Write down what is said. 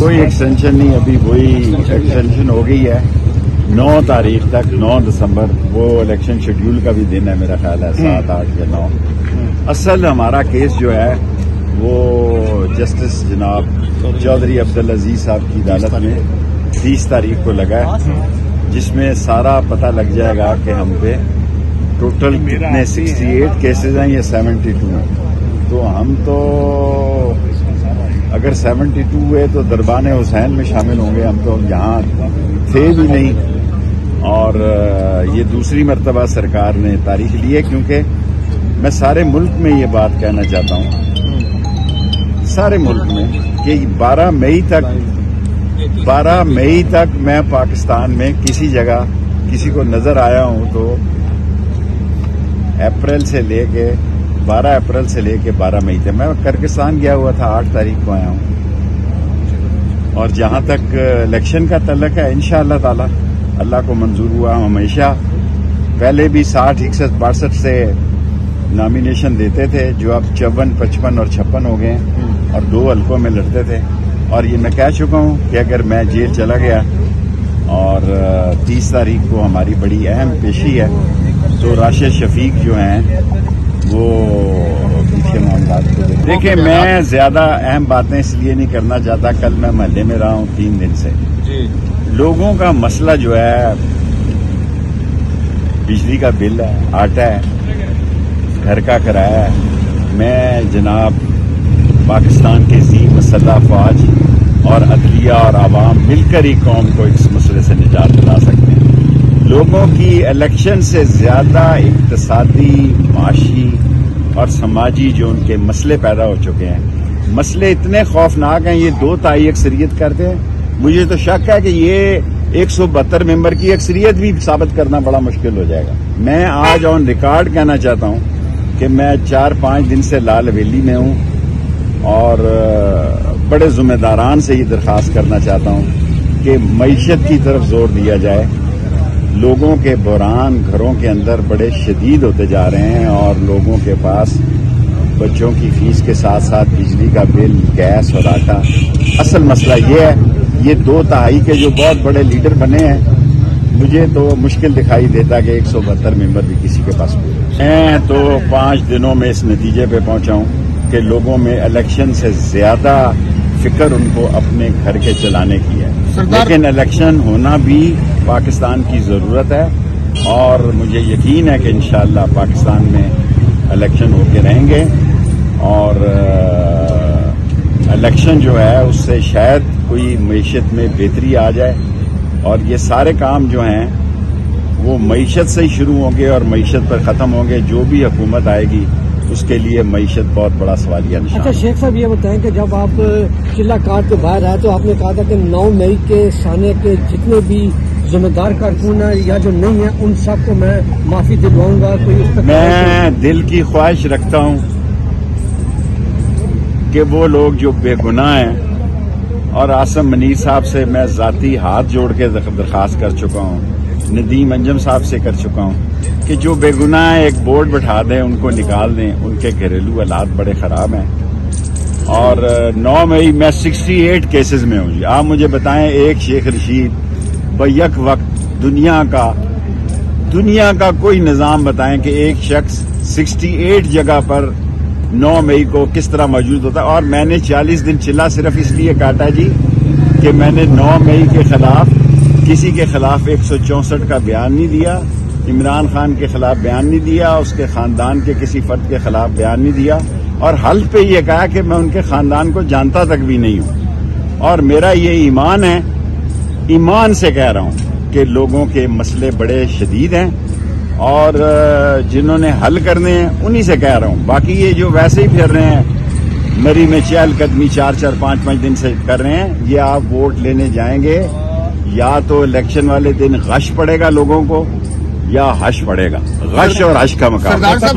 कोई एक्सटेंशन नहीं, अभी वही एक्सटेंशन हो गई है 9 तारीख तक, 9 दिसंबर। वो इलेक्शन शेड्यूल का भी दिन है मेरा ख्याल है, 7, 8 या 9। असल हमारा केस जो है वो जस्टिस जनाब चौधरी अब्दुल अजीज साहब की अदालत में 30 तारीख को लगा है, जिसमें सारा पता लग जाएगा कि हम पे टोटल कितने 68 केसेज हैं या 72 हैं। तो हम तो अगर 72 हुए तो दरबान हुसैन में शामिल होंगे। हम तो यहाँ थे भी नहीं, और ये दूसरी मर्तबा सरकार ने तारीख ली है, क्योंकि मैं सारे मुल्क में ये बात कहना चाहता हूँ, सारे मुल्क में, कि 12 मई तक मैं पाकिस्तान में किसी जगह किसी को नजर आया हूं तो 12 अप्रैल से लेके 12 मई तक मैं किर्गिस्तान गया हुआ था, 8 तारीख को आया हूं। और जहां तक इलेक्शन का तल्लक है, इंशाअल्लाह ताला अल्लाह को मंजूर हुआ, हमेशा पहले भी 60, 61, 62 से नॉमिनेशन देते थे, जो अब 54, 55 और 56 हो गए, और 2 हल्कों में लड़ते थे। और ये मैं कह चुका हूं कि अगर मैं जेल चला गया और 30 तारीख को हमारी बड़ी अहम पेशी है, तो राशिद शफीक जो हैं वो पीछे मामला को देखिए। मैं ज्यादा अहम बातें इसलिए नहीं करना चाहता, कल मैं महल्ले में रहा हूं 3 दिन से। लोगों का मसला जो है, बिजली का बिल है, आटा है, घर का किराया है। मैं जनाब पाकिस्तान के ज़ी मसल्ह फौज और अदलिया और आवाम मिलकर ही कौम को इस मसले से निजात दिला सकते हैं। लोगों की इलेक्शन से ज्यादा इक्तिसादी, माशी और समाजी जो उनके मसले पैदा हो चुके हैं, मसले इतने खौफनाक हैं, ये 2 तिहाई अक्सरियत करते हैं। मुझे तो शक है कि ये 172 मेंबर की अक्सरियत भी साबित करना बड़ा मुश्किल हो जाएगा। मैं आज ऑन रिकॉर्ड कहना चाहता हूं कि मैं 4-5 दिन से लाल हवेली में हूं, और बड़े जिम्मेदारान से ये दरख्वास्त करना चाहता हूं कि मईशत की तरफ जोर दिया जाए। लोगों के बहरान घरों के अंदर बड़े शदीद होते जा रहे हैं, और लोगों के पास बच्चों की फीस के साथ साथ बिजली का बिल, गैस और आटा। असल मसला ये है, ये 2 तिहाई के जो बहुत बड़े लीडर बने हैं, मुझे तो मुश्किल दिखाई देता कि 172 मेंबर भी किसी के पास पूरे। मैं तो 5 दिनों में इस नतीजे पे पहुंचा हूं कि लोगों में इलेक्शन से ज्यादा फिक्र उनको अपने घर के चलाने की है। लेकिन इलेक्शन होना भी पाकिस्तान की जरूरत है, और मुझे यकीन है कि इंशाअल्लाह पाकिस्तान में इलेक्शन होके रहेंगे, और इलेक्शन जो है उससे शायद कोई मईशत में बेहतरी आ जाए। और ये सारे काम जो हैं वो मईशत से ही शुरू होंगे और मईशत पर खत्म होंगे। जो भी हुकूमत आएगी उसके लिए मईशत बहुत बड़ा सवालिया निशान। अच्छा शेख साहब, ये बताएं कि जब आप किला काट के बाहर आए तो आपने कहा था कि 9 मई के साने के जितने भी जिम्मेदार कारकुन है या जो नहीं है, उन सबको मैं माफी दिलवाऊंगा। कोई उस पर मैं दिल की ख्वाहिश रखता हूं कि वो लोग जो बेगुनाह हैं, और आसम मनीर साहब से मैं जाती हाथ जोड़ के दरख्वास्त कर चुका हूं, नदीम अंजम साहब से कर चुका हूं कि जो बेगुनाह है एक बोर्ड बैठा दें, उनको निकाल दें। उनके घरेलू हालात बड़े खराब हैं। और 9 मई मैं 68 केसेस में हूं। आप मुझे बताएं, एक शेख रशीद बैक वक्त दुनिया का कोई निजाम बताएं कि एक शख्स 68 जगह पर 9 मई को किस तरह मौजूद होता है। और मैंने 40 दिन चिल्ला सिर्फ इसलिए काटा जी कि मैंने 9 मई के खिलाफ किसी के खिलाफ 164 का बयान नहीं दिया, इमरान खान के खिलाफ बयान नहीं दिया, उसके खानदान के किसी फर्द के खिलाफ बयान नहीं दिया, और हल्फ पे ये कहा कि मैं उनके खानदान को जानता तक भी नहीं हूं। और मेरा ये ईमान है, ईमान से कह रहा हूं कि लोगों के मसले बड़े शदीद हैं, और जिन्होंने हल करने हैं उन्हीं से कह रहा हूं। बाकी ये जो वैसे ही फिर रहे हैं मरी में चहलकदमी 4-4, 5-5 दिन से कर रहे हैं, ये आप वोट लेने जाएंगे, या तो इलेक्शन वाले दिन गश पड़ेगा लोगों को, या हश पड़ेगा। गश और हश का मुकाबला।